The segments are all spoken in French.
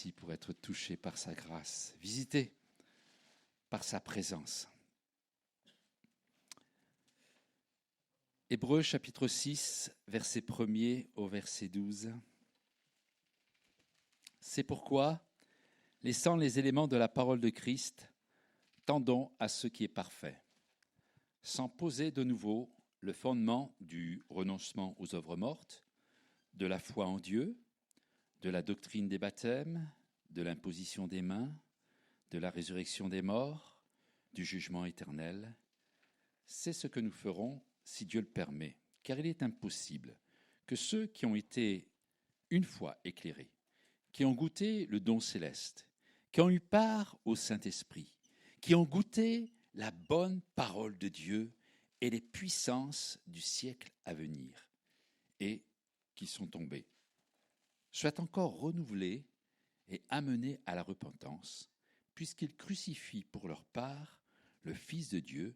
ici pour être touchés par sa grâce, visités par sa présence. Hébreux chapitre 6, verset 1er au verset 12. C'est pourquoi, laissant les éléments de la parole de Christ, tendons à ce qui est parfait, sans poser de nouveau le fondement du renoncement aux œuvres mortes, de la foi en Dieu, de la doctrine des baptêmes, de l'imposition des mains, de la résurrection des morts, du jugement éternel. C'est ce que nous ferons si Dieu le permet, car il est impossible que ceux qui ont été une fois éclairés, qui ont goûté le don céleste, qui ont eu part au Saint-Esprit, qui ont goûté la bonne parole de Dieu et les puissances du siècle à venir, et qui sont tombés, soient encore renouvelés et amenés à la repentance, puisqu'ils crucifient pour leur part le Fils de Dieu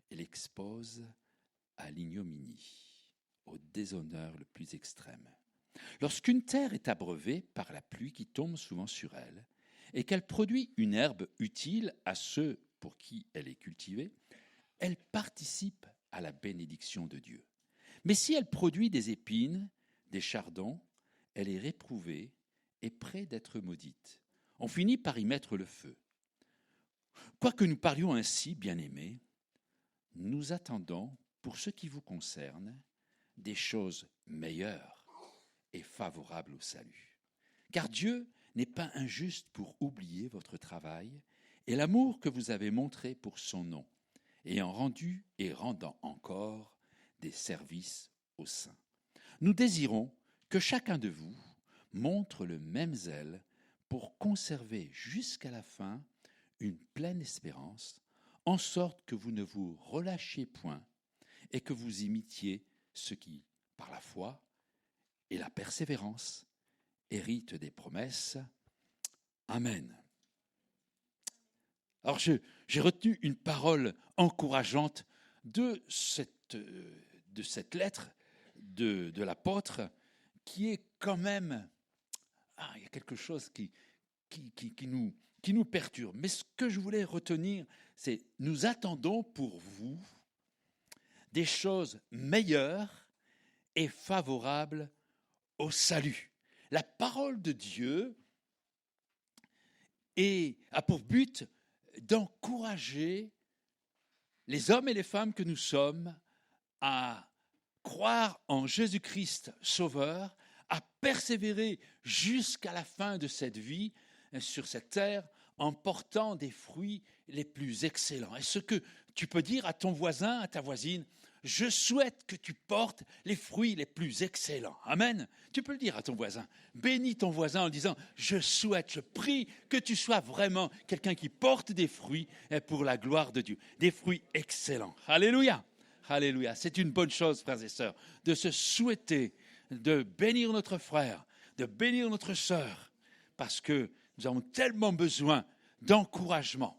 et l'exposent à l'ignominie, au déshonneur le plus extrême. Lorsqu'une terre est abreuvée par la pluie qui tombe souvent sur elle, et qu'elle produit une herbe utile à ceux pour qui elle est cultivée, elle participe à la bénédiction de Dieu. Mais si elle produit des épines, des chardons, elle est réprouvée et près d'être maudite. On finit par y mettre le feu. Quoique nous parlions ainsi, bien-aimés, nous attendons, pour ce qui vous concerne, des choses meilleures et favorables au salut. Car Dieu n'est pas injuste pour oublier votre travail et l'amour que vous avez montré pour son nom, ayant rendu et rendant encore des services aux saints. Nous désirons que chacun de vous montre le même zèle pour conserver jusqu'à la fin une pleine espérance, en sorte que vous ne vous relâchiez point et que vous imitiez ceux qui, par la foi et la persévérance, héritent des promesses. Amen. Alors j'ai retenu une parole encourageante de cette lettre de l'apôtre, qui est quand même, il y a quelque chose qui nous perturbe. Mais ce que je voulais retenir, c'est: nous attendons pour vous des choses meilleures et favorables au salut. La parole de Dieu a pour but d'encourager les hommes et les femmes que nous sommes à croire en Jésus-Christ Sauveur, à persévérer jusqu'à la fin de cette vie sur cette terre en portant des fruits les plus excellents. Est-ce que tu peux dire à ton voisin, à ta voisine: je souhaite que tu portes les fruits les plus excellents. Amen. Tu peux le dire à ton voisin. Bénis ton voisin en disant: je prie que tu sois vraiment quelqu'un qui porte des fruits pour la gloire de Dieu. Des fruits excellents. Alléluia. Alléluia. C'est une bonne chose, frères et sœurs, de se souhaiter, de bénir notre frère, de bénir notre sœur, parce que nous avons tellement besoin d'encouragement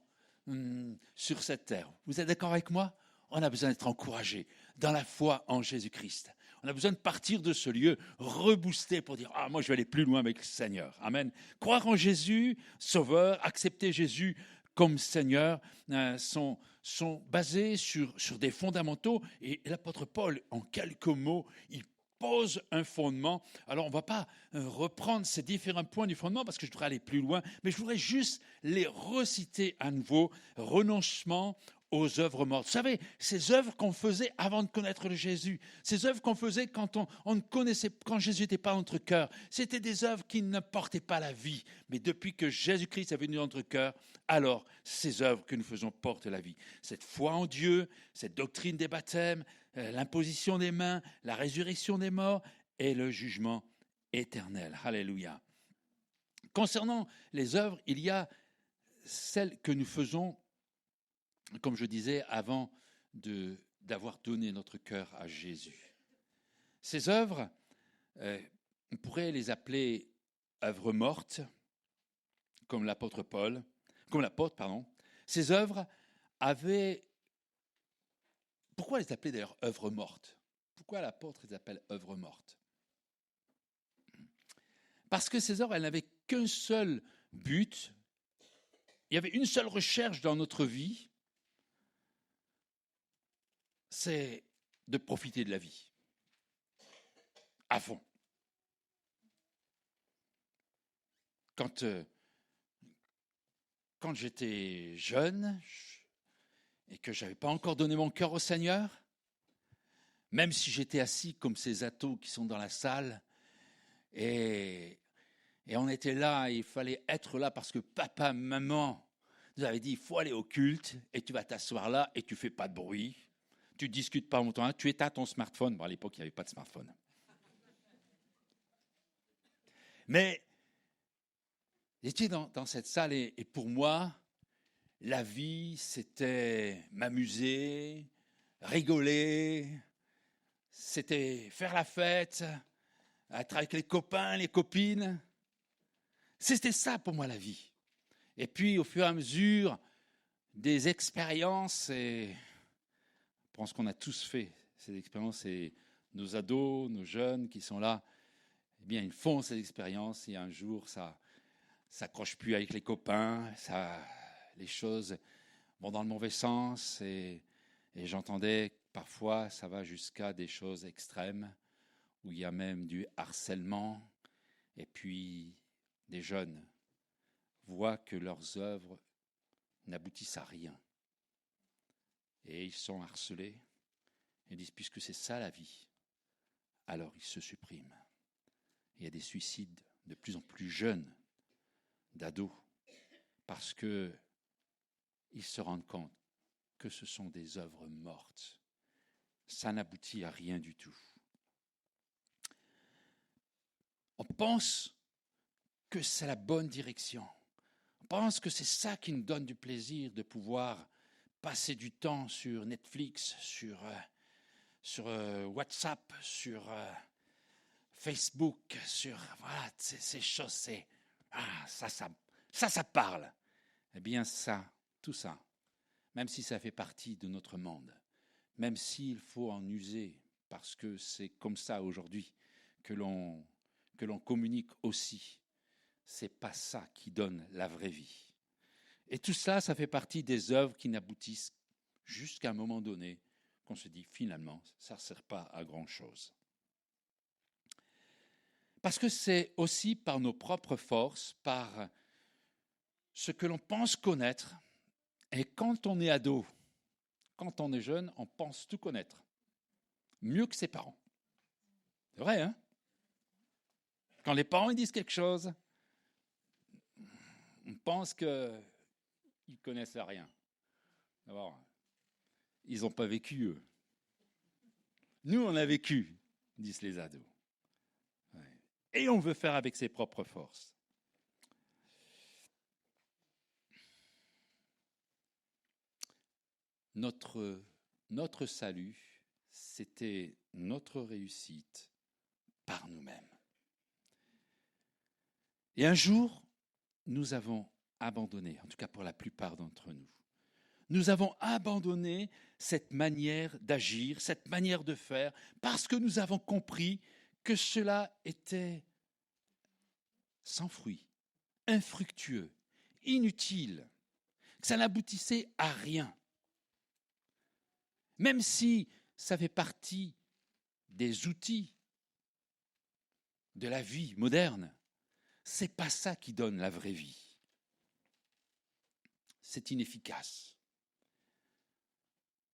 sur cette terre. Vous êtes d'accord avec moi? On a besoin d'être encouragé dans la foi en Jésus-Christ. On a besoin de partir de ce lieu reboosté pour dire: moi je vais aller plus loin avec le Seigneur. Amen. Croire en Jésus, Sauveur, accepter Jésus comme Seigneur, sont basés sur des fondamentaux. Et l'apôtre Paul, en quelques mots, il pose un fondement. Alors on ne va pas reprendre ces différents points du fondement parce que je voudrais aller plus loin, mais je voudrais juste les reciter à nouveau. Renoncement aux œuvres mortes. Vous savez, ces œuvres qu'on faisait avant de connaître le Jésus, ces œuvres qu'on faisait quand on ne connaissait, quand Jésus n'était pas dans notre cœur, c'était des œuvres qui ne portaient pas la vie. Mais depuis que Jésus-Christ est venu dans notre cœur, alors ces œuvres que nous faisons portent la vie. Cette foi en Dieu, cette doctrine des baptêmes, l'imposition des mains, la résurrection des morts et le jugement éternel. Alléluia. Concernant les œuvres, il y a celles que nous faisons, comme je disais, avant d'avoir donné notre cœur à Jésus. Ces œuvres, on pourrait les appeler œuvres mortes, comme l'apôtre, pardon. Ces œuvres avaient... Pourquoi les appeler d'ailleurs œuvres mortes? Pourquoi l'apôtre les appelle œuvres mortes? Parce que ces œuvres, elles n'avaient qu'un seul but, il y avait une seule recherche dans notre vie, c'est de profiter de la vie, à fond. Quand j'étais jeune et que je n'avais pas encore donné mon cœur au Seigneur, même si j'étais assis comme ces athos qui sont dans la salle, et on était là, et il fallait être là parce que papa, maman nous avaient dit, il faut aller au culte, et tu vas t'asseoir là, et tu ne fais pas de bruit, tu ne discutes pas longtemps, tu éteins ton smartphone. Bon, à l'époque, il n'y avait pas de smartphone. Mais j'étais dans cette salle, et pour moi, la vie, c'était m'amuser, rigoler, c'était faire la fête, être avec les copains, les copines. C'était ça pour moi la vie. Et puis au fur et à mesure des expériences, et je pense qu'on a tous fait ces expériences, et nos ados, nos jeunes qui sont là, eh bien ils font ces expériences, et un jour ça s'accroche plus avec les copains, les choses vont dans le mauvais sens, et j'entendais parfois ça va jusqu'à des choses extrêmes où il y a même du harcèlement, et puis des jeunes voient que leurs œuvres n'aboutissent à rien. Et ils sont harcelés et disent, puisque c'est ça la vie, alors ils se suppriment. Il y a des suicides de plus en plus jeunes, d'ados, parce qu'ils se rendent compte que ce sont des œuvres mortes. Ça n'aboutit à rien du tout. On pense que c'est la bonne direction. On pense que c'est ça qui nous donne du plaisir de pouvoir passer du temps sur Netflix, sur WhatsApp, sur Facebook, sur voilà, ces choses, ça parle. Eh bien ça, tout ça, même si ça fait partie de notre monde, même s'il faut en user, parce que c'est comme ça aujourd'hui que l'on communique aussi, c'est pas ça qui donne la vraie vie. Et tout ça, ça fait partie des œuvres qui n'aboutissent jusqu'à un moment donné qu'on se dit finalement, ça ne sert pas à grand-chose. Parce que c'est aussi par nos propres forces, par ce que l'on pense connaître. Et quand on est ado, quand on est jeune, on pense tout connaître. Mieux que ses parents. C'est vrai, hein? Quand les parents ils disent quelque chose, on pense qu'ils ne connaissent rien. D'abord, ils n'ont pas vécu, eux. Nous, on a vécu, disent les ados. Ouais. Et on veut faire avec ses propres forces. Notre salut, c'était notre réussite par nous-mêmes. Et un jour, nous avons abandonné, en tout cas pour la plupart d'entre nous, nous avons abandonné cette manière d'agir, cette manière de faire, parce que nous avons compris que cela était sans fruit, infructueux, inutile, que ça n'aboutissait à rien. Même si ça fait partie des outils de la vie moderne, c'est pas ça qui donne la vraie vie. C'est inefficace.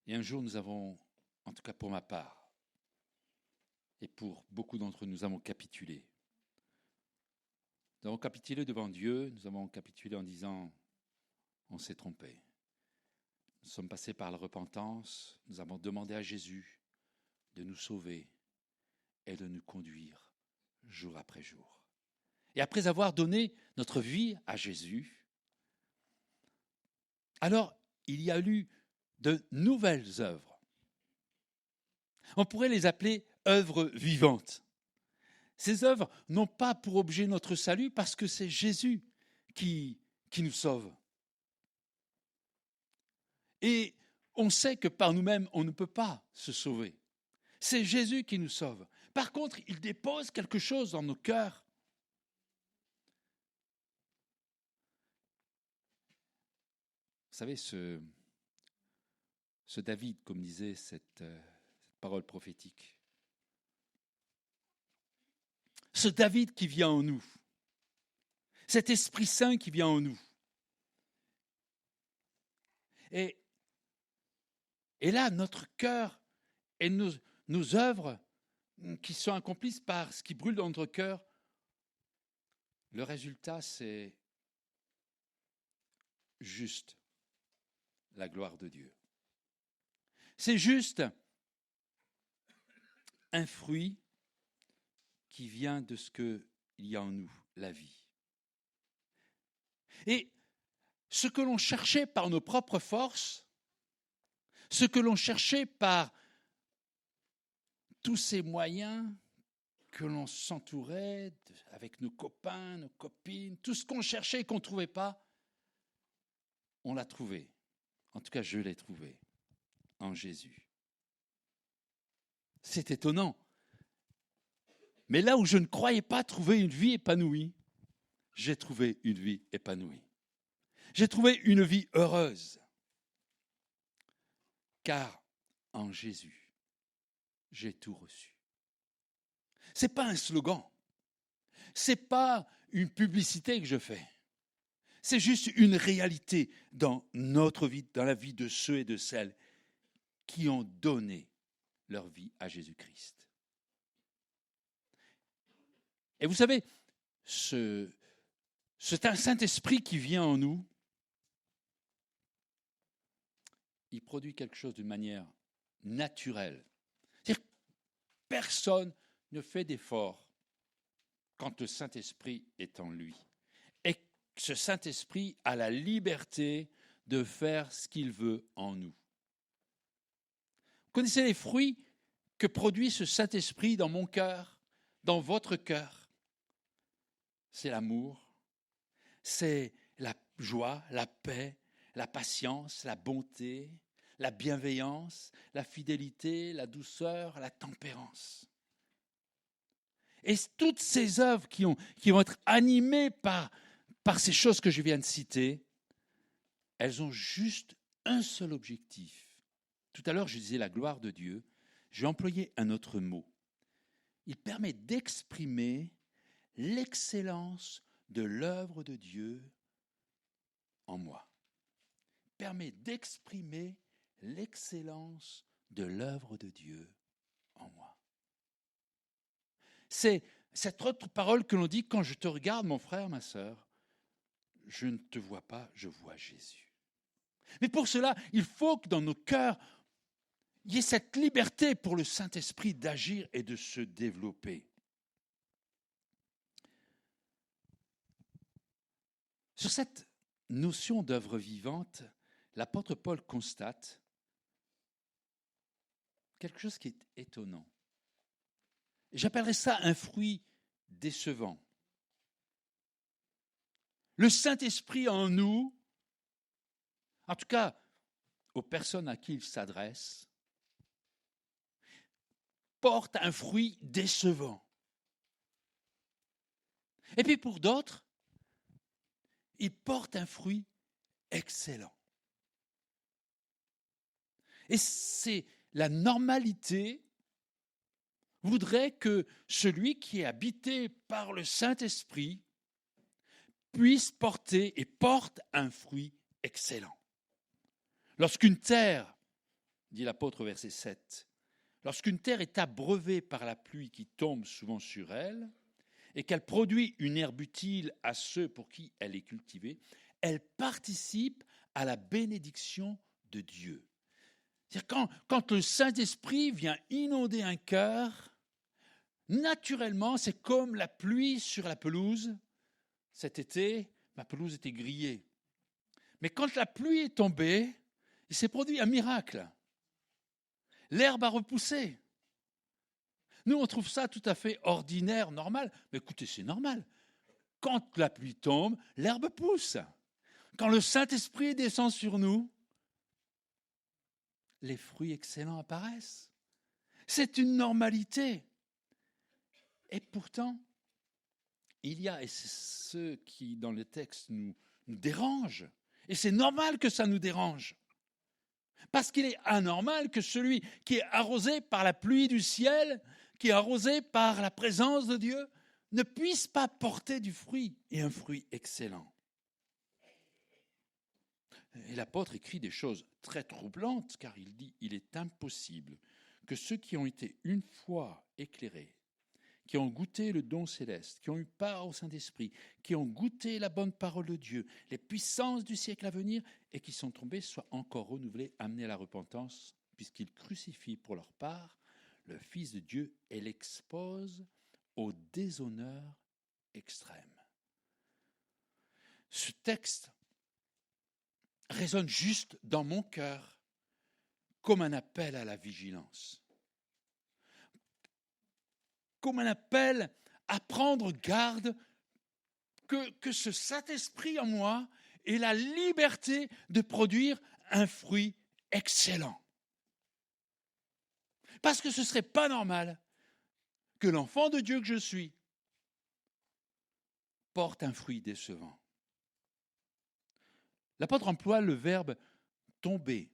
Et un jour, nous avons, en tout cas pour ma part, et pour beaucoup d'entre nous, nous avons capitulé. Nous avons capitulé devant Dieu, nous avons capitulé en disant, on s'est trompé. Nous sommes passés par la repentance, nous avons demandé à Jésus de nous sauver et de nous conduire jour après jour. Et après avoir donné notre vie à Jésus, alors il y a eu de nouvelles œuvres. On pourrait les appeler œuvres vivantes. Ces œuvres n'ont pas pour objet notre salut parce que c'est Jésus qui nous sauve. Et on sait que par nous-mêmes, on ne peut pas se sauver. C'est Jésus qui nous sauve. Par contre, il dépose quelque chose dans nos cœurs. savez, ce David, comme disait cette parole prophétique, ce David qui vient en nous, cet Esprit Saint qui vient en nous. Et là, notre cœur et nos œuvres qui sont accomplies par ce qui brûle dans notre cœur, le résultat, c'est juste la gloire de Dieu. C'est juste un fruit qui vient de ce qu'il y a en nous, la vie. Et ce que l'on cherchait par nos propres forces, ce que l'on cherchait par tous ces moyens que l'on s'entourait avec nos copains, nos copines, tout ce qu'on cherchait et qu'on ne trouvait pas, on l'a trouvé. En tout cas, je l'ai trouvé en Jésus. C'est étonnant. Mais là où je ne croyais pas trouver une vie épanouie, j'ai trouvé une vie épanouie. J'ai trouvé une vie heureuse. Car en Jésus, j'ai tout reçu. Ce n'est pas un slogan. Ce n'est pas une publicité que je fais. C'est juste une réalité dans notre vie, dans la vie de ceux et de celles qui ont donné leur vie à Jésus-Christ. Et vous savez, c'est un Saint-Esprit qui vient en nous. Il produit quelque chose d'une manière naturelle. C'est-à-dire que personne ne fait d'effort quand le Saint-Esprit est en lui. Et ce Saint-Esprit a la liberté de faire ce qu'il veut en nous. Vous connaissez les fruits que produit ce Saint-Esprit dans mon cœur, dans votre cœur? C'est l'amour, c'est la joie, la paix, la patience, la bonté, la bienveillance, la fidélité, la douceur, la tempérance. Et toutes ces œuvres qui vont être animées par ces choses que je viens de citer, elles ont juste un seul objectif. Tout à l'heure, je disais la gloire de Dieu. J'ai employé un autre mot. Il permet d'exprimer l'excellence de l'œuvre de Dieu en moi. Il permet d'exprimer l'excellence de l'œuvre de Dieu en moi. C'est cette autre parole que l'on dit: quand je te regarde, mon frère, ma sœur, je ne te vois pas, je vois Jésus. Mais pour cela, il faut que dans nos cœurs, il y ait cette liberté pour le Saint-Esprit d'agir et de se développer. Sur cette notion d'œuvre vivante, l'apôtre Paul constate quelque chose qui est étonnant. J'appellerais ça un fruit décevant. Le Saint-Esprit en nous, en tout cas aux personnes à qui il s'adresse, porte un fruit décevant. Et puis pour d'autres, il porte un fruit excellent. Et c'est la normalité voudrait que celui qui est habité par le Saint-Esprit puisse porter et porte un fruit excellent. Lorsqu'une terre, dit l'apôtre au verset 7, lorsqu'une terre est abreuvée par la pluie qui tombe souvent sur elle et qu'elle produit une herbe utile à ceux pour qui elle est cultivée, elle participe à la bénédiction de Dieu. C'est-à-dire quand le Saint-Esprit vient inonder un cœur, naturellement, c'est comme la pluie sur la pelouse. Cet été, ma pelouse était grillée. Mais quand la pluie est tombée, il s'est produit un miracle. L'herbe a repoussé. Nous, on trouve ça tout à fait ordinaire, normal. Mais écoutez, c'est normal. Quand la pluie tombe, l'herbe pousse. Quand le Saint-Esprit descend sur nous, les fruits excellents apparaissent. C'est une normalité. Et pourtant, il y a, et c'est ce qui dans le texte nous dérange Et c'est normal que ça nous dérange. Parce qu'il est anormal que celui qui est arrosé par la pluie du ciel, qui est arrosé par la présence de Dieu, ne puisse pas porter du fruit, et un fruit excellent. Et l'apôtre écrit des choses très troublantes, car il dit « Il est impossible que ceux qui ont été une fois éclairés, qui ont goûté le don céleste, qui ont eu part au Saint-Esprit, qui ont goûté la bonne parole de Dieu, les puissances du siècle à venir, et qui sont tombés, soient encore renouvelés, amenés à la repentance, puisqu'ils crucifient pour leur part le Fils de Dieu et l'exposent au déshonneur extrême. » Ce texte résonne juste dans mon cœur comme un appel à la vigilance, comme un appel à prendre garde que ce Saint-Esprit en moi ait la liberté de produire un fruit excellent. Parce que ce ne serait pas normal que l'enfant de Dieu que je suis porte un fruit décevant. L'apôtre emploie le verbe tomber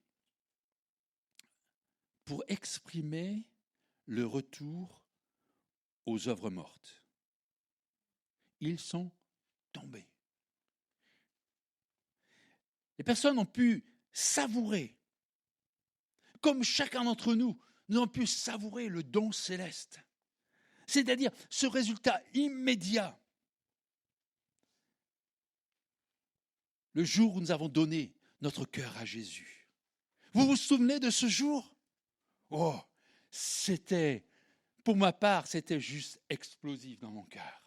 pour exprimer le retour aux œuvres mortes. Ils sont tombés. Les personnes ont pu savourer, comme chacun d'entre nous, nous avons pu savourer le don céleste. C'est-à-dire ce résultat immédiat. Le jour où nous avons donné notre cœur à Jésus. Vous vous souvenez de ce jour? Oh, pour ma part, c'était juste explosif dans mon cœur.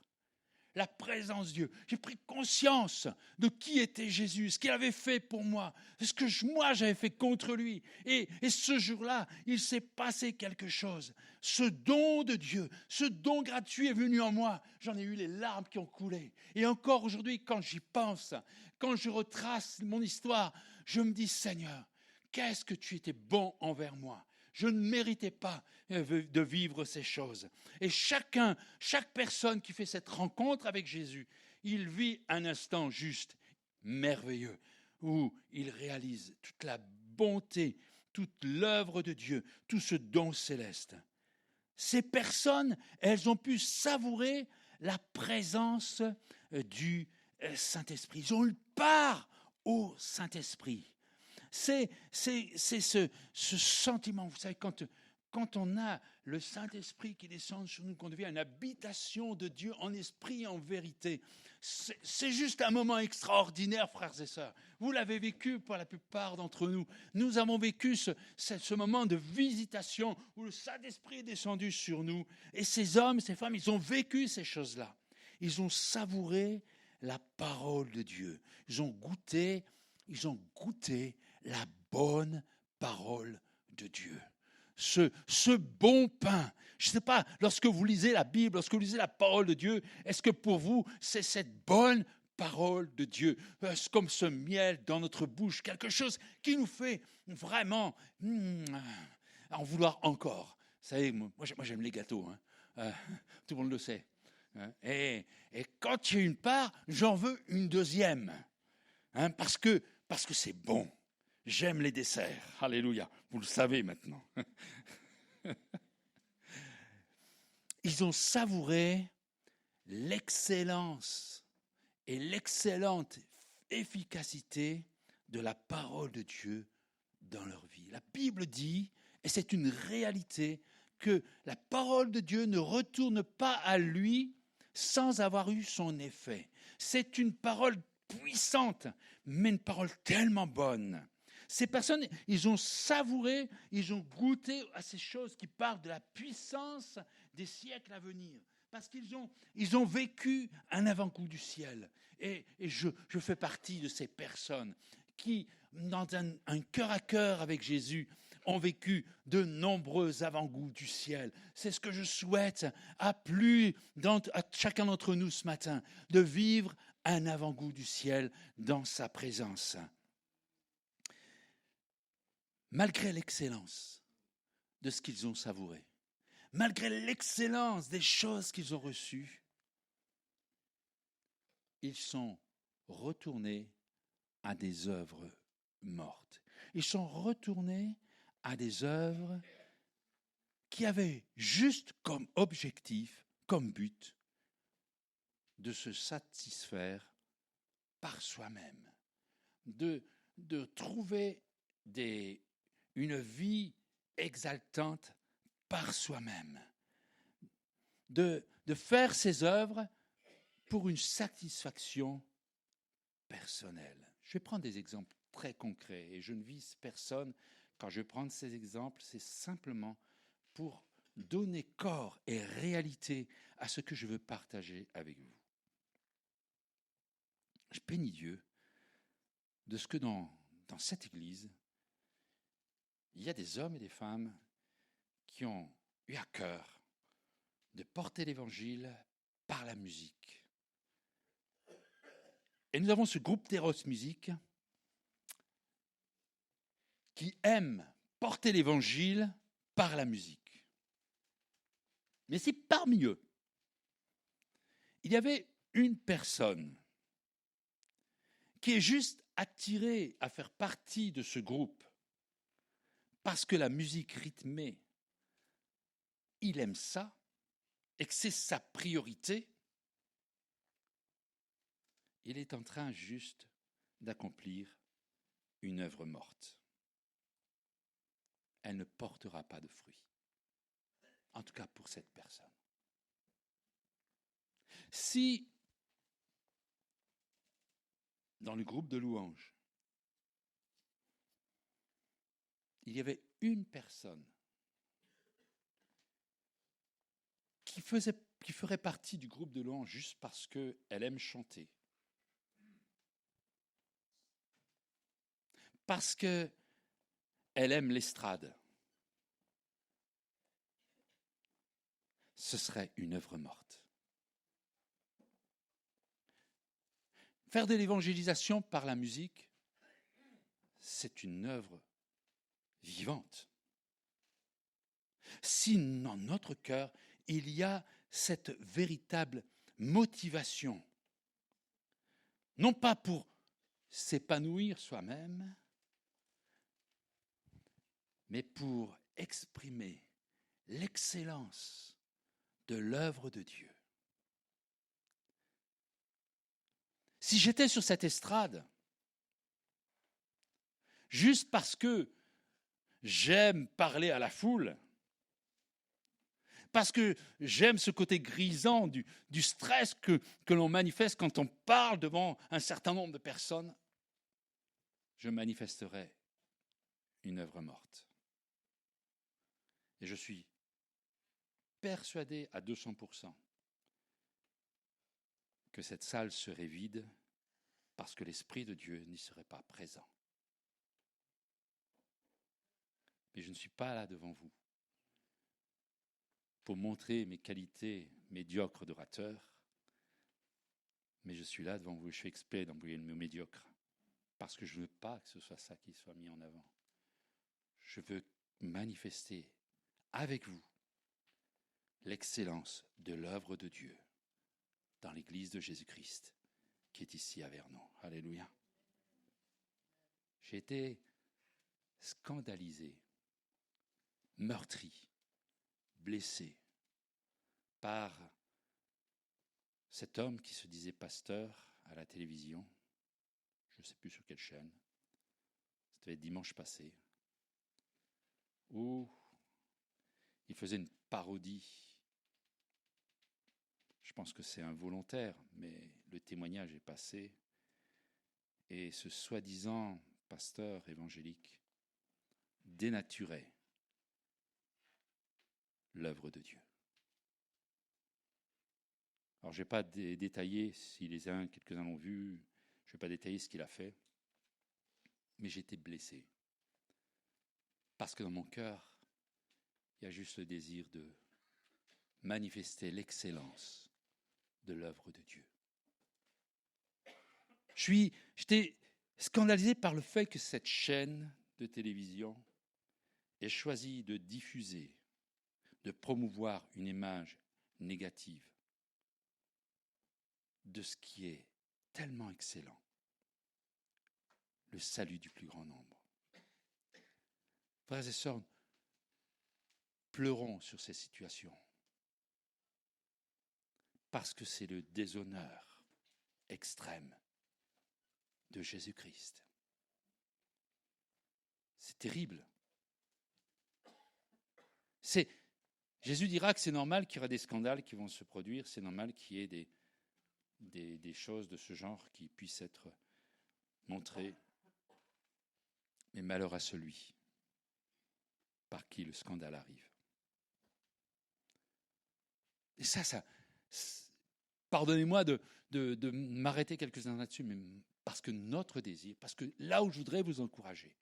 La présence de Dieu. J'ai pris conscience de qui était Jésus, ce qu'il avait fait pour moi, ce que moi j'avais fait contre lui. Et ce jour-là, il s'est passé quelque chose. Ce don de Dieu, ce don gratuit est venu en moi. J'en ai eu les larmes qui ont coulé. Et encore aujourd'hui, quand j'y pense, quand je retrace mon histoire, je me dis, Seigneur, qu'est-ce que tu étais bon envers moi. Je ne méritais pas de vivre ces choses. Et chaque personne qui fait cette rencontre avec Jésus, il vit un instant juste merveilleux où il réalise toute la bonté, toute l'œuvre de Dieu, tout ce don céleste. Ces personnes, elles ont pu savourer la présence du Saint-Esprit. Ils ont eu part au Saint-Esprit. C'est ce sentiment, vous savez, quand on a le Saint-Esprit qui descend sur nous, qu'on devient une habitation de Dieu en esprit et en vérité, c'est juste un moment extraordinaire, frères et sœurs. Vous l'avez vécu pour la plupart d'entre nous. Nous avons vécu ce moment de visitation où le Saint-Esprit est descendu sur nous. Et ces hommes, ces femmes, ils ont vécu ces choses-là. Ils ont savouré la parole de Dieu. Ils ont goûté la bonne parole de Dieu. Ce bon pain. Je ne sais pas, lorsque vous lisez la Bible, lorsque vous lisez la parole de Dieu, est-ce que pour vous, c'est cette bonne parole de Dieu, c'est comme ce miel dans notre bouche, quelque chose qui nous fait vraiment en vouloir encore. Vous savez, moi j'aime les gâteaux, tout le monde le sait. Et quand j'ai une part, j'en veux une deuxième, parce que c'est bon. J'aime les desserts. Alléluia. Vous le savez maintenant. Ils ont savouré l'excellence et l'excellente efficacité de la parole de Dieu dans leur vie. La Bible dit, et c'est une réalité, que la parole de Dieu ne retourne pas à lui sans avoir eu son effet. C'est une parole puissante, mais une parole tellement bonne. Ces personnes, ils ont savouré, ils ont goûté à ces choses qui parlent de la puissance des siècles à venir. Parce qu'ils ont vécu un avant-goût du ciel. Et je fais partie de ces personnes qui, dans un cœur à cœur avec Jésus, ont vécu de nombreux avant-goûts du ciel. C'est ce que je souhaite à chacun d'entre nous ce matin, de vivre un avant-goût du ciel dans sa présence. Malgré l'excellence de ce qu'ils ont savouré, malgré l'excellence des choses qu'ils ont reçues, ils sont retournés à des œuvres mortes. Ils sont retournés à des œuvres qui avaient juste comme objectif, comme but, de se satisfaire par soi-même, de trouver une vie exaltante par soi-même, de faire ses œuvres pour une satisfaction personnelle. Je vais prendre des exemples très concrets et je ne vise personne. Quand je prends ces exemples, c'est simplement pour donner corps et réalité à ce que je veux partager avec vous. Je bénis Dieu de ce que dans cette Église, il y a des hommes et des femmes qui ont eu à cœur de porter l'Évangile par la musique. Et nous avons ce groupe d'Eros Musique qui aime porter l'Évangile par la musique. Mais si parmi eux, il y avait une personne qui est juste attirée à faire partie de ce groupe parce que la musique rythmée, il aime ça et que c'est sa priorité, il est en train juste d'accomplir une œuvre morte. Elle ne portera pas de fruits. En tout cas pour cette personne. Si, dans le groupe de louanges, il y avait une personne qui ferait partie du groupe de louanges juste parce qu'elle aime chanter, parce qu'elle aime l'estrade, ce serait une œuvre morte. Faire de l'évangélisation par la musique, c'est une œuvre vivante. Si dans notre cœur, il y a cette véritable motivation, non pas pour s'épanouir soi-même, mais pour exprimer l'excellence de l'œuvre de Dieu. Si j'étais sur cette estrade, juste parce que j'aime parler à la foule, parce que j'aime ce côté grisant du stress que l'on manifeste quand on parle devant un certain nombre de personnes, je manifesterai une œuvre morte. Et je suis persuadé à 200% que cette salle serait vide parce que l'Esprit de Dieu n'y serait pas présent. Mais je ne suis pas là devant vous pour montrer mes qualités médiocres d'orateur, mais je suis là devant vous, je fais exprès d'employer le mot médiocre, parce que je ne veux pas que ce soit ça qui soit mis en avant. Je veux manifester avec vous l'excellence de l'œuvre de Dieu dans l'Église de Jésus-Christ qui est ici à Vernon. Alléluia. J'ai été scandalisé, meurtri, blessé par cet homme qui se disait pasteur à la télévision, je ne sais plus sur quelle chaîne, c'était dimanche passé, où il faisait une parodie. Je pense que c'est involontaire, mais le témoignage est passé. Et ce soi-disant pasteur évangélique dénaturait l'œuvre de Dieu. Alors, je ne vais pas détailler, si quelques-uns l'ont vu, je ne vais pas détailler ce qu'il a fait, mais j'ai été blessé. Parce que dans mon cœur, il y a juste le désir de manifester l'excellence de l'œuvre de Dieu. J'étais scandalisé par le fait que cette chaîne de télévision ait choisi de diffuser, de promouvoir une image négative de ce qui est tellement excellent. le salut du plus grand nombre. Frères et sœurs, pleurons sur ces situations parce que c'est le déshonneur extrême de Jésus-Christ. C'est terrible. Jésus dira que c'est normal qu'il y aura des scandales qui vont se produire, c'est normal qu'il y ait des choses de ce genre qui puissent être montrées. Mais malheur à celui par qui le scandale arrive. Et ça, pardonnez-moi de m'arrêter quelques instants là-dessus, mais parce que notre désir, parce que là où je voudrais vous encourager,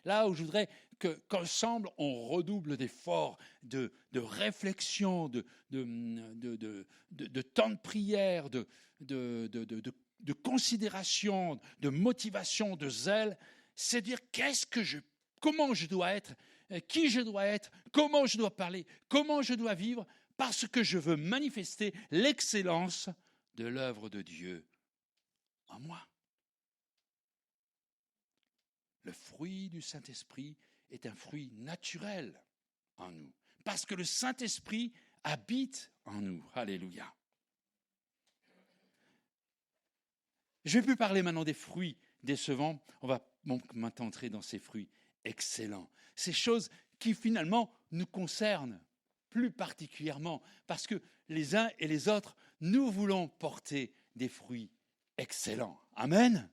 là où je voudrais qu'ensemble on redouble d'efforts, de réflexion, de temps de prière, de considération, de motivation, de zèle, c'est dire comment je dois être, qui je dois être, comment je dois parler, comment je dois vivre, parce que je veux manifester l'excellence de l'œuvre de Dieu en moi. Le fruit du Saint-Esprit est un fruit naturel en nous, parce que le Saint-Esprit habite en nous. Alléluia. Je ne vais plus parler maintenant des fruits décevants, on va maintenant entrer dans ces fruits excellents. Ces choses qui finalement nous concernent plus particulièrement, parce que les uns et les autres, nous voulons porter des fruits excellents. Amen.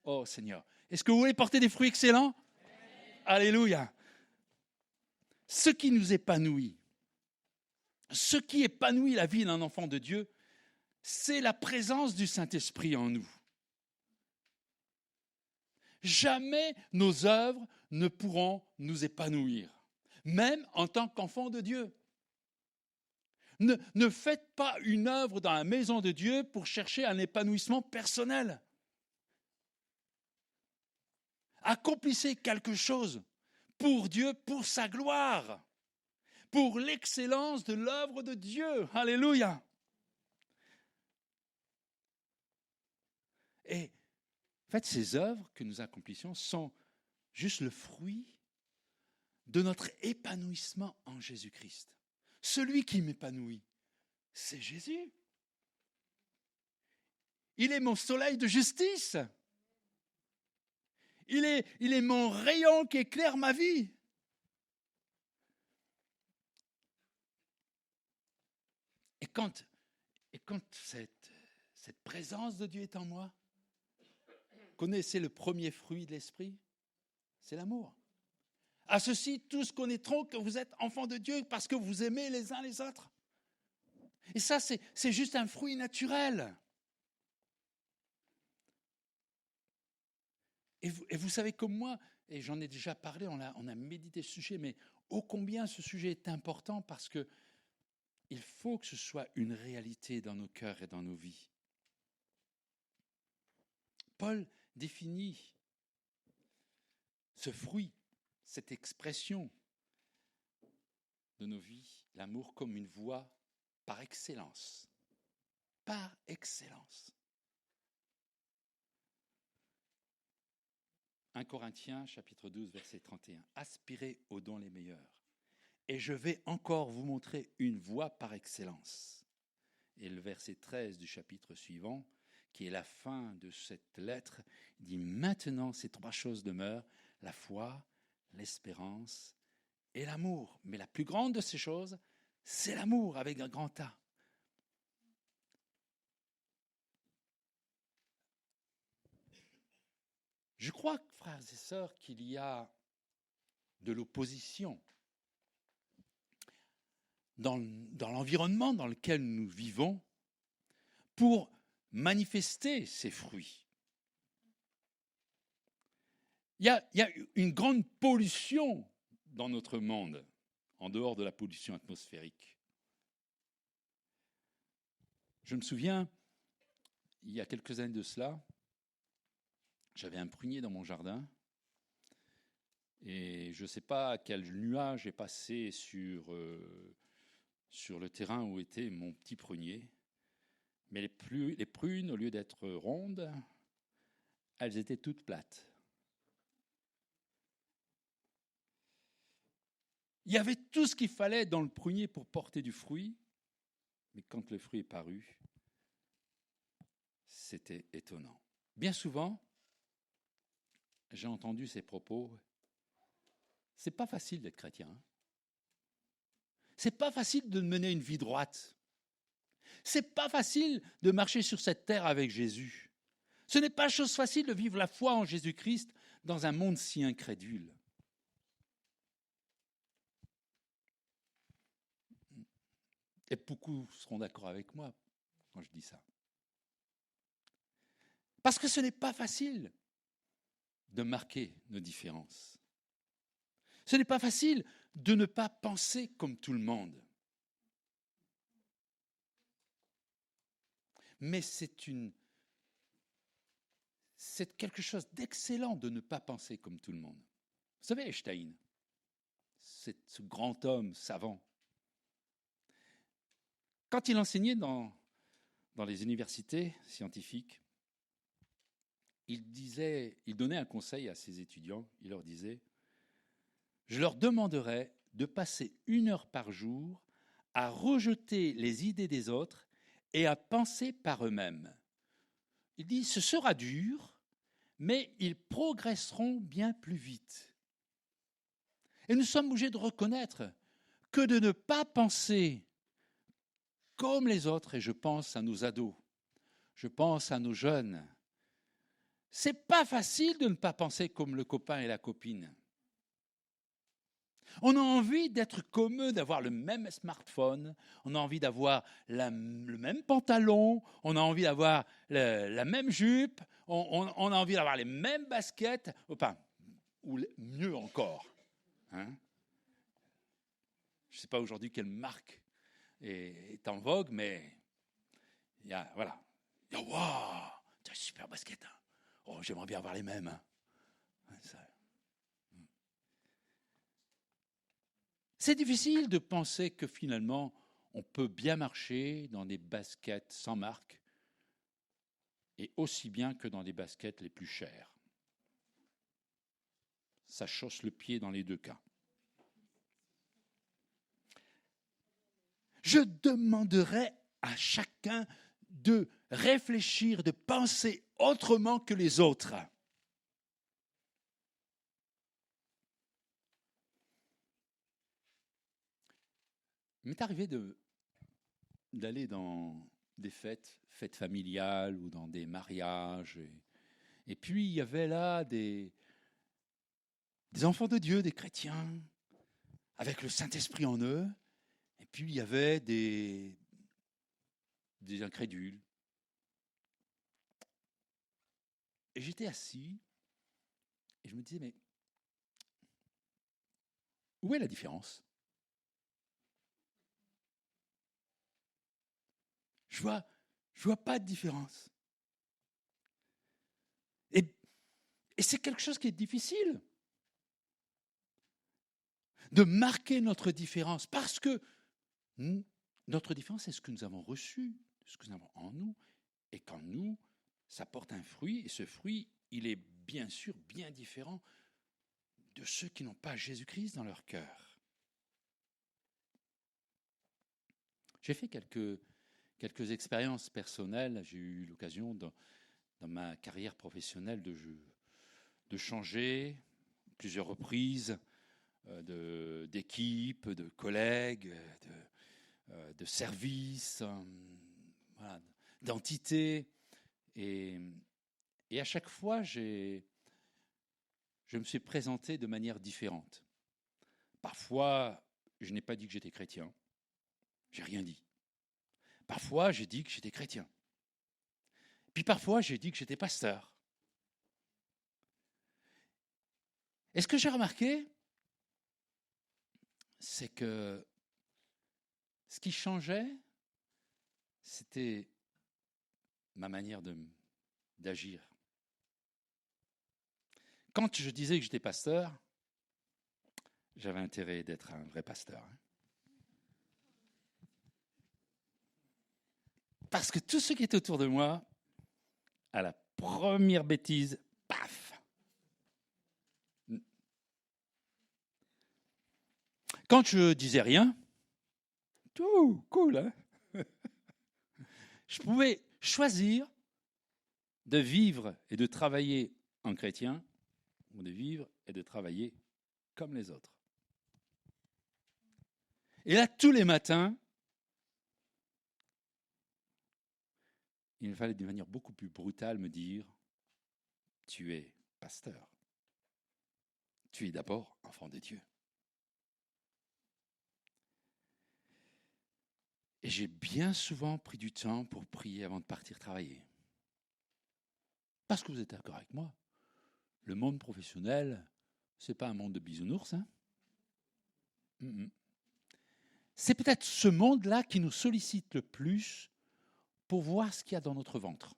Oh Seigneur, est-ce que vous voulez porter des fruits excellents? Alléluia. Ce qui nous épanouit, ce qui épanouit la vie d'un enfant de Dieu, c'est la présence du Saint-Esprit en nous. Jamais nos œuvres ne pourront nous épanouir, même en tant qu'enfants de Dieu. Ne faites pas une œuvre dans la maison de Dieu pour chercher un épanouissement personnel. Accomplissez quelque chose pour Dieu, pour sa gloire, pour l'excellence de l'œuvre de Dieu. Alléluia. Et en fait, ces œuvres que nous accomplissons sont juste le fruit de notre épanouissement en Jésus-Christ. Celui qui m'épanouit, c'est Jésus. Il est mon soleil de justice. Il est mon rayon qui éclaire ma vie. Et quand cette présence de Dieu est en moi, connaissez le premier fruit de l'esprit? C'est l'amour. À ceci, tous connaîtront que vous êtes enfants de Dieu parce que vous aimez les uns les autres. Et ça, c'est juste un fruit naturel. Et vous savez comme moi, et j'en ai déjà parlé, on a médité ce sujet, mais ô combien ce sujet est important parce que il faut que ce soit une réalité dans nos cœurs et dans nos vies. Paul définit ce fruit, cette expression de nos vies, l'amour comme une voie par excellence. Par excellence. 1 Corinthiens, chapitre 12, verset 31. Aspirez aux dons les meilleurs. Et je vais encore vous montrer une voie par excellence. Et le verset 13 du chapitre suivant, qui est la fin de cette lettre, dit maintenant ces trois choses demeurent, la foi, l'espérance et l'amour. Mais la plus grande de ces choses, c'est l'amour avec un grand A. Je crois, frères et sœurs, qu'il y a de l'opposition dans l'environnement dans lequel nous vivons pour manifester ces fruits. Il y a une grande pollution dans notre monde, en dehors de la pollution atmosphérique. Je me souviens, il y a quelques années de cela, j'avais un prunier dans mon jardin et je ne sais pas quel nuage est passé sur le terrain où était mon petit prunier, mais les prunes, au lieu d'être rondes, elles étaient toutes plates. Il y avait tout ce qu'il fallait dans le prunier pour porter du fruit, mais quand le fruit est paru, c'était étonnant. Bien souvent, j'ai entendu ces propos. C'est pas facile d'être chrétien. C'est pas facile de mener une vie droite. C'est pas facile de marcher sur cette terre avec Jésus. Ce n'est pas chose facile de vivre la foi en Jésus-Christ dans un monde si incrédule. Et beaucoup seront d'accord avec moi quand je dis ça. Parce que ce n'est pas facile de marquer nos différences. Ce n'est pas facile de ne pas penser comme tout le monde. Mais c'est quelque chose d'excellent de ne pas penser comme tout le monde. Vous savez, Einstein, c'est ce grand homme savant. Quand il enseignait dans les universités scientifiques, il donnait un conseil à ses étudiants. Il leur disait « Je leur demanderai de passer 1 heure par jour à rejeter les idées des autres et à penser par eux-mêmes. » Il dit « Ce sera dur, mais ils progresseront bien plus vite. » Et nous sommes obligés de reconnaître que de ne pas penser comme les autres, et je pense à nos ados, je pense à nos jeunes, c'est pas facile de ne pas penser comme le copain et la copine. On a envie d'être comme eux, d'avoir le même smartphone, on a envie d'avoir le même pantalon, on a envie d'avoir la même jupe, on a envie d'avoir les mêmes baskets, enfin, ou mieux encore. Hein? Je ne sais pas aujourd'hui quelle marque est en vogue, mais il y a, voilà. Waouh, tu as une super basket. Hein. Oh, j'aimerais bien avoir les mêmes. Hein. C'est difficile de penser que finalement, on peut bien marcher dans des baskets sans marque et aussi bien que dans des baskets les plus chères. Ça chausse le pied dans les deux cas. Je demanderai à chacun de réfléchir, de penser autrement que les autres. Il m'est arrivé d'aller dans des fêtes familiales ou dans des mariages. Et puis, il y avait là des enfants de Dieu, des chrétiens, avec le Saint-Esprit en eux. Et puis, il y avait des incrédules. Et j'étais assis et je me disais, mais où est la différence ? Je vois pas de différence. Et c'est quelque chose qui est difficile de marquer notre différence parce que notre différence, c'est ce que nous avons reçu, ce que nous avons en nous. Et qu'en nous, ça porte un fruit, et ce fruit, il est bien sûr bien différent de ceux qui n'ont pas Jésus-Christ dans leur cœur. J'ai fait quelques expériences personnelles. J'ai eu l'occasion dans ma carrière professionnelle de changer plusieurs reprises d'équipe, de collègues, de services, voilà, d'entités. Et à chaque fois, je me suis présenté de manière différente. Parfois, je n'ai pas dit que j'étais chrétien. J'ai rien dit. Parfois, j'ai dit que j'étais chrétien. Puis parfois, j'ai dit que j'étais pasteur. Et ce que j'ai remarqué, c'est que ce qui changeait, c'était ma manière d'agir. Quand je disais que j'étais pasteur, j'avais intérêt d'être un vrai pasteur. Parce que tout ce qui est autour de moi, à la première bêtise, quand je disais rien, tout cool, hein, je pouvais choisir de vivre et de travailler en chrétien ou de vivre et de travailler comme les autres. Et là, tous les matins, il me fallait d'une manière beaucoup plus brutale me dire, tu es pasteur. Tu es d'abord enfant de Dieu. Et j'ai bien souvent pris du temps pour prier avant de partir travailler. Parce que vous êtes d'accord avec moi, le monde professionnel, c'est pas un monde de bisounours, hein. C'est peut-être ce monde-là qui nous sollicite le plus pour voir ce qu'il y a dans notre ventre.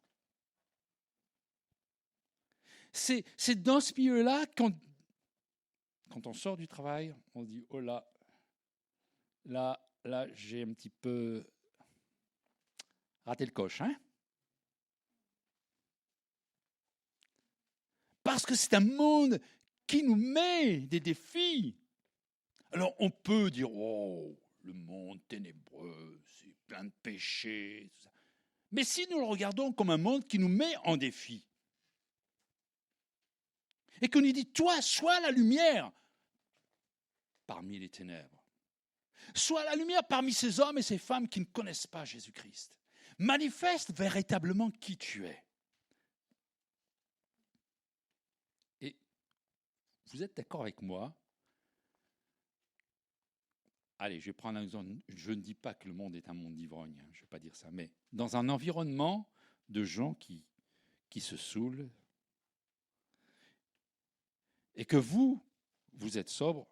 C'est dans ce milieu-là, quand on sort du travail, on se dit, oh là, j'ai un petit peu raté le coche, hein. Parce que c'est un monde qui nous met des défis. Alors on peut dire, oh, le monde ténébreux, c'est plein de péchés, tout ça. Mais si nous le regardons comme un monde qui nous met en défi, et qu'on nous dit, toi, sois la lumière parmi les ténèbres. Sois la lumière parmi ces hommes et ces femmes qui ne connaissent pas Jésus-Christ. Manifeste véritablement qui tu es. Et vous êtes d'accord avec moi? Allez, je vais prendre un exemple. Je ne dis pas que le monde est un monde d'ivrogne, hein, je ne vais pas dire ça, mais dans un environnement de gens qui se saoulent, et que vous êtes sobre,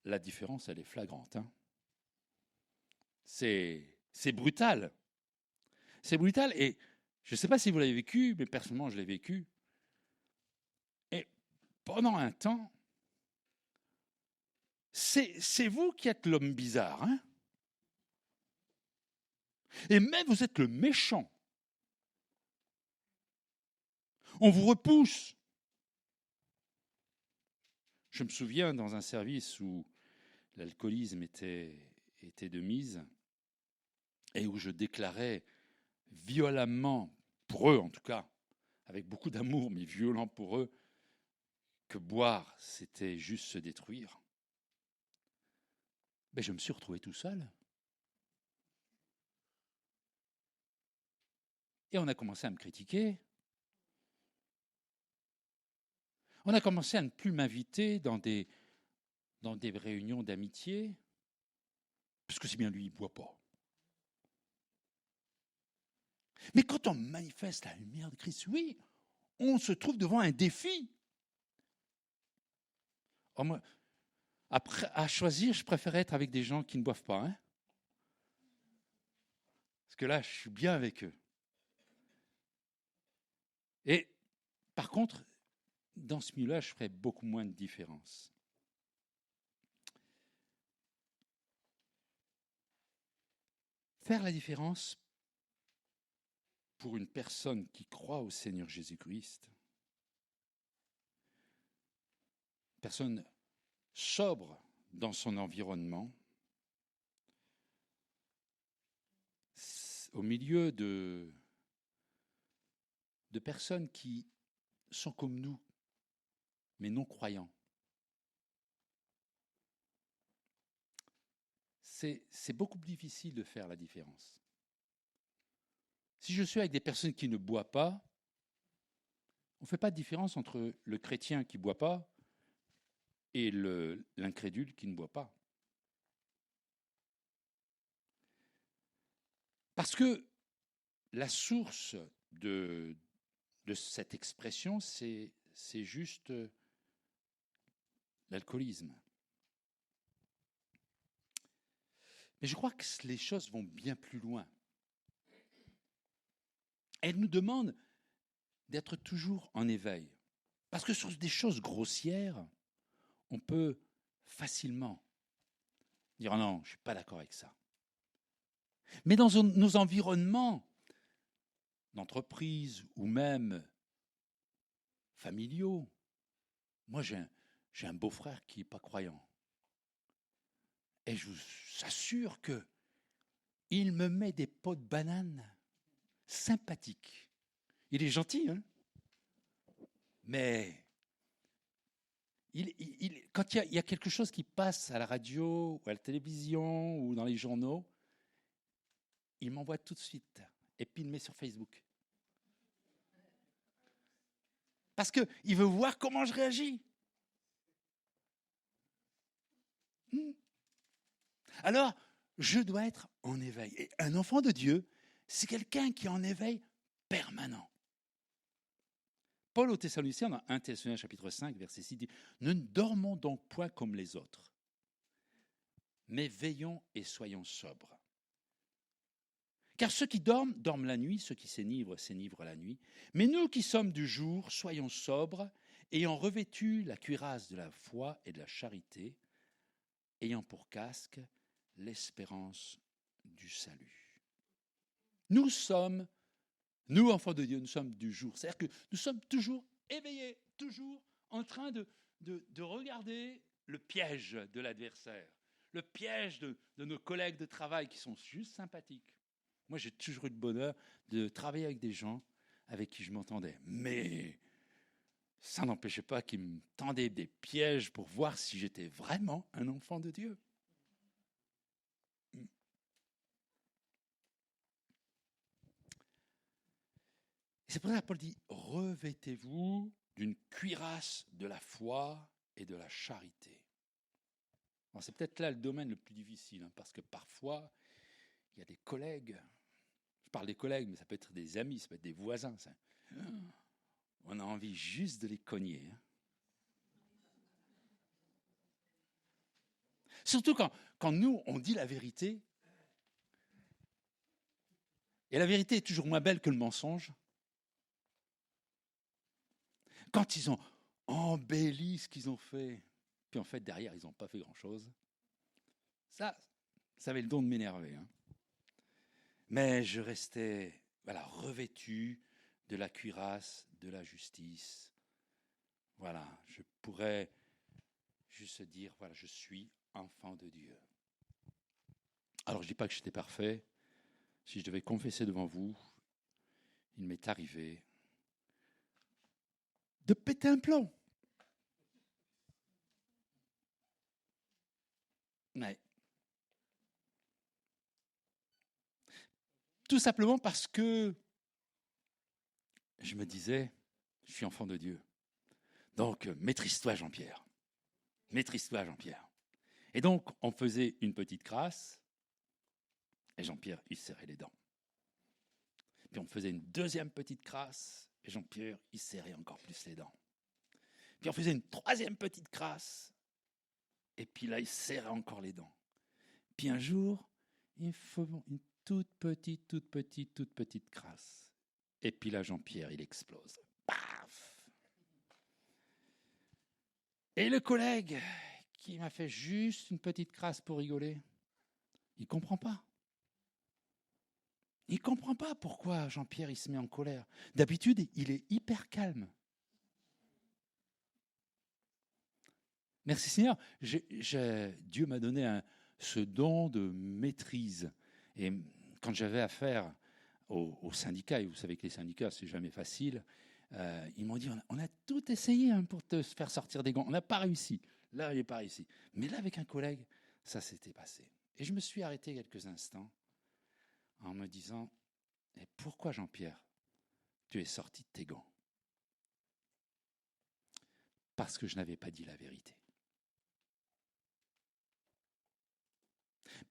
la différence, elle est flagrante. Hein. C'est brutal. C'est brutal, et je ne sais pas si vous l'avez vécu, mais personnellement, je l'ai vécu. Et pendant un temps, c'est vous qui êtes l'homme bizarre. Hein. Et même vous êtes le méchant. On vous repousse. Je me souviens dans un service où l'alcoolisme était de mise et où je déclarais violemment, pour eux en tout cas, avec beaucoup d'amour, mais violent pour eux, que boire, c'était juste se détruire. Mais je me suis retrouvé tout seul. Et on a commencé à me critiquer. On a commencé à ne plus m'inviter dans des réunions d'amitié, parce que c'est bien lui, il ne boit pas. Mais quand on manifeste la lumière de Christ, oui, on se trouve devant un défi. Oh, moi, après, à choisir, je préfère être avec des gens qui ne boivent pas. Hein, parce que là, je suis bien avec eux. Et par contre, dans ce milieu-là, je ferais beaucoup moins de différence. Faire la différence pour une personne qui croit au Seigneur Jésus-Christ, personne sobre dans son environnement, au milieu de personnes qui sont comme nous, mais non croyants. C'est beaucoup plus difficile de faire la différence. Si je suis avec des personnes qui ne boivent pas, on ne fait pas de différence entre le chrétien qui ne boit pas et l'incrédule qui ne boit pas. Parce que la source de cette expression, c'est juste l'alcoolisme. Mais je crois que les choses vont bien plus loin. Elle nous demande d'être toujours en éveil. Parce que sur des choses grossières, on peut facilement dire non, je ne suis pas d'accord avec ça. Mais dans nos environnements d'entreprise ou même familiaux, moi j'ai un beau-frère qui n'est pas croyant. Et je vous assure que il me met des pots de banane sympathiques. Il est gentil, hein? Mais quand il y a quelque chose qui passe à la radio ou à la télévision ou dans les journaux, il m'envoie tout de suite et puis il me met sur Facebook. Parce qu'il veut voir comment je réagis. Alors, je dois être en éveil. Et un enfant de Dieu, c'est quelqu'un qui est en éveil permanent. Paul aux Thessaloniciens, dans 1 Thessaloniciens chapitre 5, verset 6, dit « Ne dormons donc point comme les autres, mais veillons et soyons sobres. Car ceux qui dorment, dorment la nuit, ceux qui s'énivrent, s'énivrent la nuit. Mais nous qui sommes du jour, soyons sobres, ayant revêtu la cuirasse de la foi et de la charité, ayant pour casque l'espérance du salut. » Nous, enfants de Dieu, nous sommes du jour. C'est-à-dire que nous sommes toujours éveillés, toujours en train de regarder le piège de l'adversaire, le piège de nos collègues de travail qui sont juste sympathiques. Moi, j'ai toujours eu le bonheur de travailler avec des gens avec qui je m'entendais. Mais ça n'empêchait pas qu'ils me tendaient des pièges pour voir si j'étais vraiment un enfant de Dieu. C'est pour ça que Paul dit « Revêtez-vous d'une cuirasse de la foi et de la charité. » C'est peut-être là le domaine le plus difficile, parce que parfois, il y a des collègues, je parle des collègues, mais ça peut être des amis, ça peut être des voisins. On a envie juste de les cogner. Surtout quand nous, on dit la vérité, et la vérité est toujours moins belle que le mensonge. Quand ils ont embelli ce qu'ils ont fait, puis en fait, derrière, ils n'ont pas fait grand-chose, ça avait le don de m'énerver. Mais je restais revêtu de la cuirasse de la justice. Voilà, je pourrais juste dire, voilà, je suis enfant de Dieu. Alors, je ne dis pas que j'étais parfait. Si je devais confesser devant vous, il m'est arrivé de péter un plomb. Mais tout simplement parce que je me disais, je suis enfant de Dieu. Donc, maîtrise-toi, Jean-Pierre. Maîtrise-toi, Jean-Pierre. Et donc, on faisait une petite crasse, et Jean-Pierre, il serrait les dents. Puis on faisait une deuxième petite crasse, et Jean-Pierre, il serrait encore plus les dents. Puis on faisait une troisième petite crasse, et puis là, il serrait encore les dents. Puis un jour, il faut une toute petite crasse. Et puis là, Jean-Pierre, il explose. Paf! Et le collègue qui m'a fait juste une petite crasse pour rigoler, il ne comprend pas. Il ne comprend pas pourquoi Jean-Pierre il se met en colère. D'habitude, il est hyper calme. Merci Seigneur. Dieu m'a donné ce don de maîtrise. Et quand j'avais affaire aux syndicats, et vous savez que les syndicats, c'est jamais facile, ils m'ont dit, on a tout essayé pour te faire sortir des gants. On n'a pas réussi. Là, il n'est pas réussi. Mais là, avec un collègue, ça s'était passé. Et je me suis arrêté quelques instants en me disant, et pourquoi Jean-Pierre, tu es sorti de tes gants? Parce que je n'avais pas dit la vérité.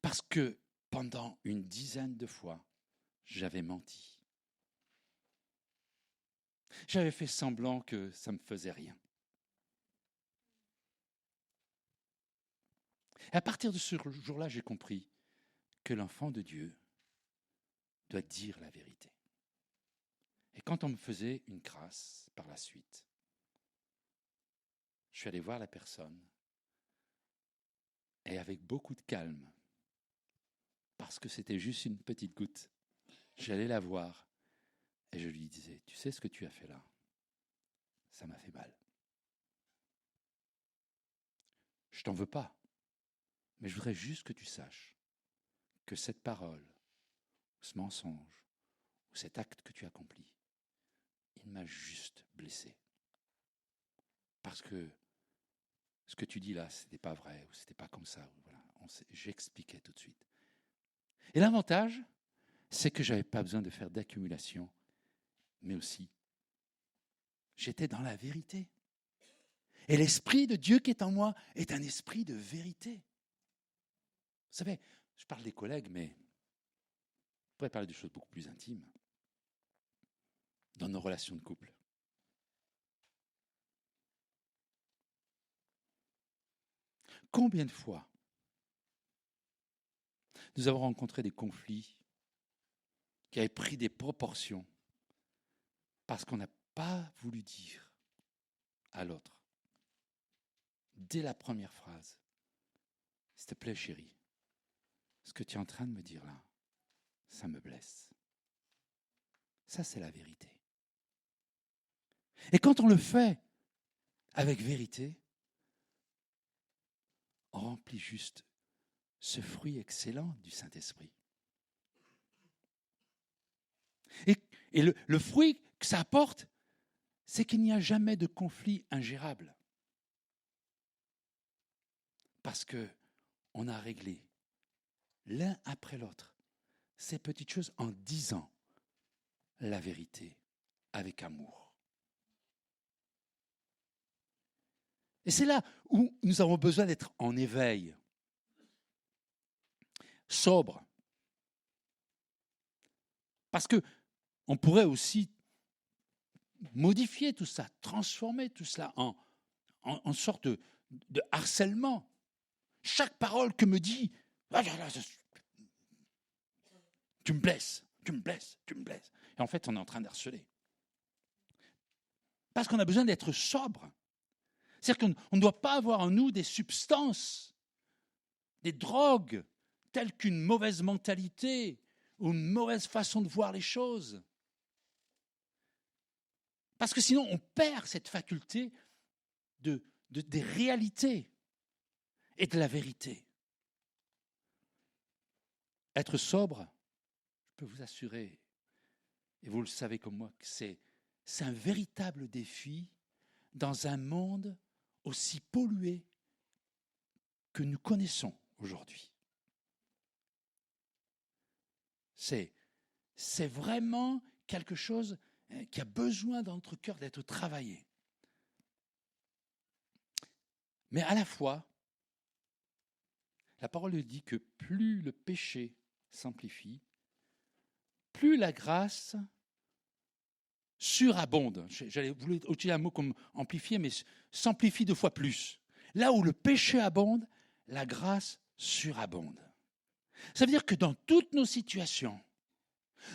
Parce que pendant une dizaine de fois, j'avais menti. J'avais fait semblant que ça ne me faisait rien. Et à partir de ce jour-là, j'ai compris que l'enfant de Dieu doit dire la vérité. Et quand on me faisait une crasse par la suite, je suis allé voir la personne et avec beaucoup de calme, parce que c'était juste une petite goutte, j'allais la voir et je lui disais, tu sais ce que tu as fait là? Ça m'a fait mal. Je t'en veux pas, Mais je voudrais juste que tu saches que cette parole, ce mensonge, ou cet acte que tu accomplis, il m'a juste blessé. Parce que ce que tu dis là, ce n'était pas vrai, ou ce n'était pas comme ça. Voilà. J'expliquais tout de suite. Et l'avantage, c'est que je n'avais pas besoin de faire d'accumulation, mais aussi, j'étais dans la vérité. Et l'Esprit de Dieu qui est en moi est un esprit de vérité. Vous savez, je parle des collègues, mais on pourrait parler de choses beaucoup plus intimes. Dans nos relations de couple. Combien de fois nous avons rencontré des conflits qui avaient pris des proportions parce qu'on n'a pas voulu dire à l'autre, dès la première phrase, « S'il te plaît, chérie, ce que tu es en train de me dire là, ça me blesse. » Ça, c'est la vérité. Et quand on le fait avec vérité, on remplit juste ce fruit excellent du Saint-Esprit. Et le fruit que ça apporte, c'est qu'il n'y a jamais de conflit ingérable. Parce qu'on a réglé l'un après l'autre ces petites choses en disant la vérité avec amour. Et c'est là où nous avons besoin d'être en éveil, sobre. Parce qu'on pourrait aussi modifier tout ça, transformer tout cela en sorte de harcèlement. Chaque parole que me dit « tu me blesses, tu me blesses, tu me blesses ». Et en fait, on est en train d'harceler. Parce qu'on a besoin d'être sobre. C'est-à-dire qu'on ne doit pas avoir en nous des substances, des drogues, telles qu'une mauvaise mentalité ou une mauvaise façon de voir les choses. Parce que sinon, on perd cette faculté des réalités et de la vérité. Être sobre, je peux vous assurer, et vous le savez comme moi, que c'est un véritable défi dans un monde aussi pollué que nous connaissons aujourd'hui. C'est vraiment quelque chose qui a besoin dans notre cœur d'être travaillé. Mais à la fois, la parole dit que plus le péché s'amplifie, plus la grâce surabonde. J'allais voulais utiliser un mot comme amplifier, mais s'amplifie 2 fois plus. Là où le péché abonde, la grâce surabonde. Ça veut dire que dans toutes nos situations,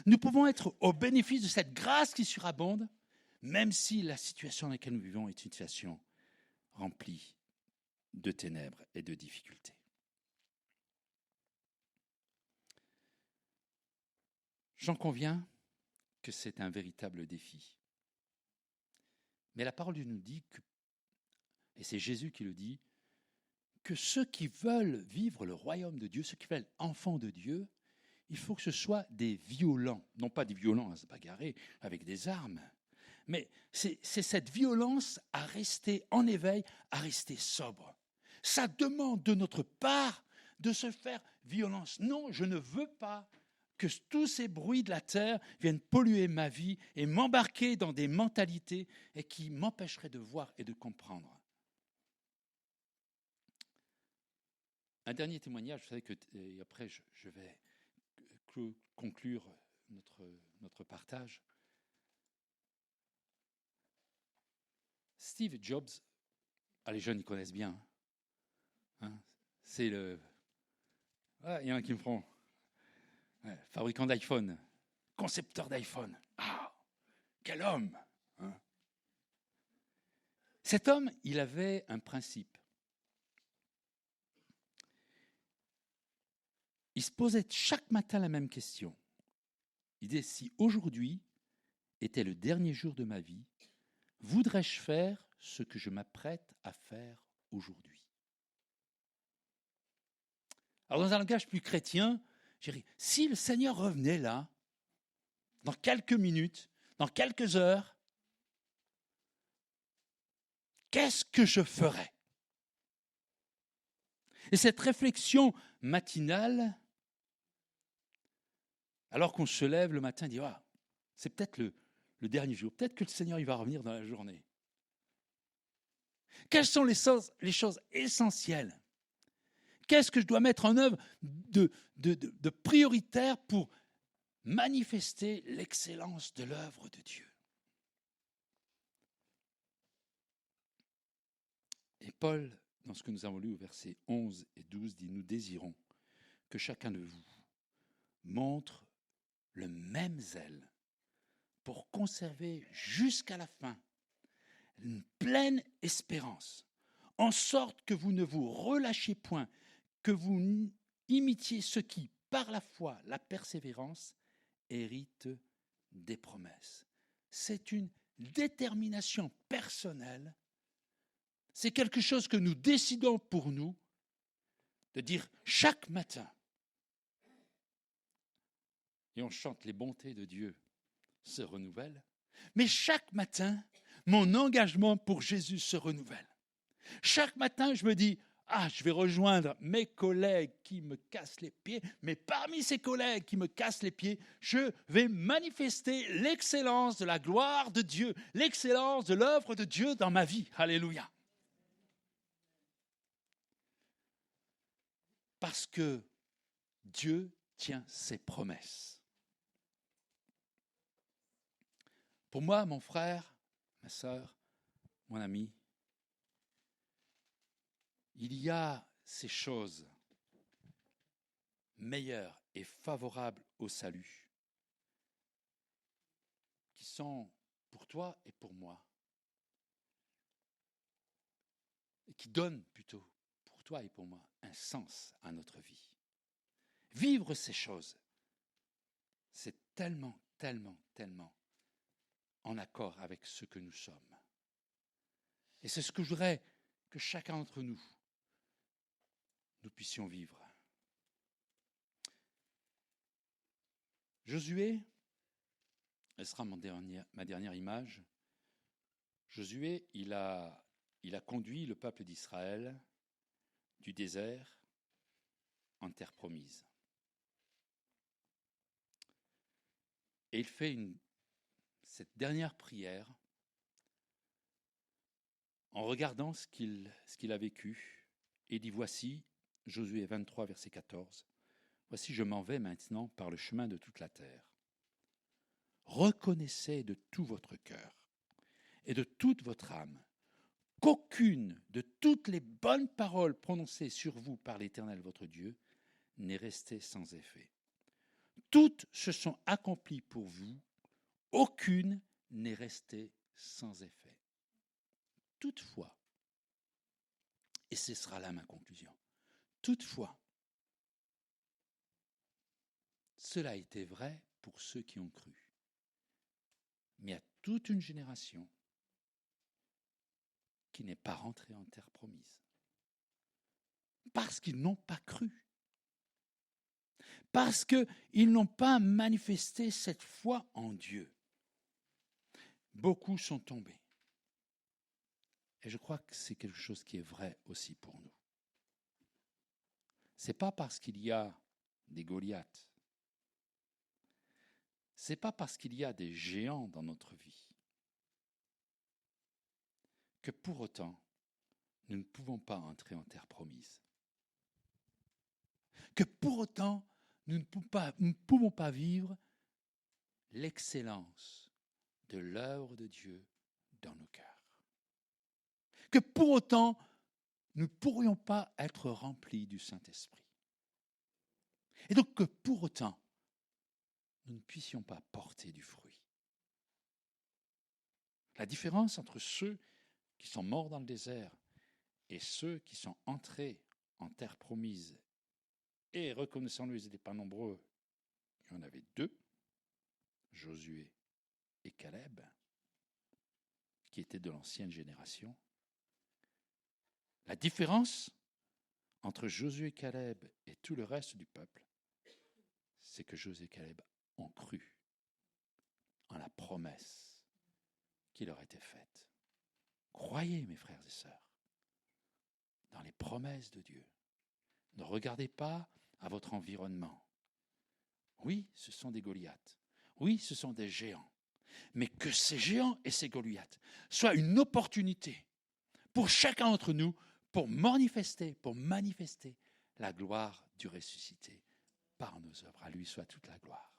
nous pouvons être au bénéfice de cette grâce qui surabonde, même si la situation dans laquelle nous vivons est une situation remplie de ténèbres et de difficultés. J'en conviens que c'est un véritable défi. Mais la parole nous dit, et c'est Jésus qui le dit, que ceux qui veulent vivre le royaume de Dieu, ceux qui veulent être enfants de Dieu, il faut que ce soit des violents. Non pas des violents à se bagarrer avec des armes, mais c'est cette violence à rester en éveil, à rester sobre. Ça demande de notre part de se faire violence. Non, je ne veux pas que tous ces bruits de la terre viennent polluer ma vie et m'embarquer dans des mentalités et qui m'empêcheraient de voir et de comprendre. Un dernier témoignage, vous savez que, et après je vais conclure notre partage. Steve Jobs, les jeunes ils connaissent bien, hein, c'est le... Ah, il y en a qui me feront... fabricant d'iPhone, concepteur d'iPhone. Ah, quel homme, hein. Cet homme, il avait un principe. Il se posait chaque matin la même question. Il disait, si aujourd'hui était le dernier jour de ma vie, voudrais-je faire ce que je m'apprête à faire aujourd'hui ? Alors dans un langage plus chrétien, j'ai dit, si le Seigneur revenait là, dans quelques minutes, dans quelques heures, qu'est-ce que je ferais? Et cette réflexion matinale, alors qu'on se lève le matin, dit, ah, c'est peut-être le dernier jour, peut-être que le Seigneur il va revenir dans la journée. Quelles sont les choses essentielles? Qu'est-ce que je dois mettre en œuvre de prioritaire pour manifester l'excellence de l'œuvre de Dieu? Et Paul, dans ce que nous avons lu au verset 11 et 12, dit « Nous désirons que chacun de vous montre le même zèle pour conserver jusqu'à la fin une pleine espérance, en sorte que vous ne vous relâchiez point, que vous imitiez ceux qui, par la foi, la persévérance, héritent des promesses. » C'est une détermination personnelle. C'est quelque chose que nous décidons pour nous, de dire chaque matin, et on chante les bontés de Dieu se renouvellent, mais chaque matin, mon engagement pour Jésus se renouvelle. Chaque matin, je me dis, je vais rejoindre mes collègues qui me cassent les pieds, mais parmi ces collègues qui me cassent les pieds, je vais manifester l'excellence de la gloire de Dieu, l'excellence de l'œuvre de Dieu dans ma vie. Alléluia. Parce que Dieu tient ses promesses. Pour moi, mon frère, ma sœur, mon ami, il y a ces choses meilleures et favorables au salut qui sont pour toi et pour moi, et qui donnent plutôt pour toi et pour moi un sens à notre vie. Vivre ces choses, c'est tellement, tellement, tellement en accord avec ce que nous sommes. Et c'est ce que je voudrais que chacun d'entre nous puissions vivre. Josué, elle sera ma dernière image. Josué, il a conduit le peuple d'Israël du désert en terre promise. Et il fait cette dernière prière en regardant ce qu'il a vécu. Et il dit, voici, Josué 23, verset 14, « Voici, je m'en vais maintenant par le chemin de toute la terre. Reconnaissez de tout votre cœur et de toute votre âme qu'aucune de toutes les bonnes paroles prononcées sur vous par l'Éternel votre Dieu n'est restée sans effet. Toutes se sont accomplies pour vous, aucune n'est restée sans effet. Toutefois, et ce sera là ma conclusion, toutefois, cela a été vrai pour ceux qui ont cru. Mais il y a toute une génération qui n'est pas rentrée en terre promise. Parce qu'ils n'ont pas cru. Parce qu'ils n'ont pas manifesté cette foi en Dieu. Beaucoup sont tombés. Et je crois que c'est quelque chose qui est vrai aussi pour nous. Ce n'est pas parce qu'il y a des Goliaths, ce n'est pas parce qu'il y a des géants dans notre vie que pour autant, nous ne pouvons pas entrer en terre promise. Que pour autant, nous ne pouvons pas vivre l'excellence de l'œuvre de Dieu dans nos cœurs. Que pour autant, nous ne pourrions pas être remplis du Saint-Esprit. Et donc que pour autant, nous ne puissions pas porter du fruit. La différence entre ceux qui sont morts dans le désert et ceux qui sont entrés en terre promise, et reconnaissons-le, ils n'étaient pas nombreux, il y en avait 2, Josué et Caleb, qui étaient de l'ancienne génération. La différence entre Josué et Caleb et tout le reste du peuple, c'est que Josué et Caleb ont cru en la promesse qui leur était faite. Croyez, mes frères et sœurs, dans les promesses de Dieu. Ne regardez pas à votre environnement. Oui, ce sont des Goliaths. Oui, ce sont des géants. Mais que ces géants et ces Goliaths soient une opportunité pour chacun d'entre nous pour manifester la gloire du ressuscité par nos œuvres. À lui soit toute la gloire.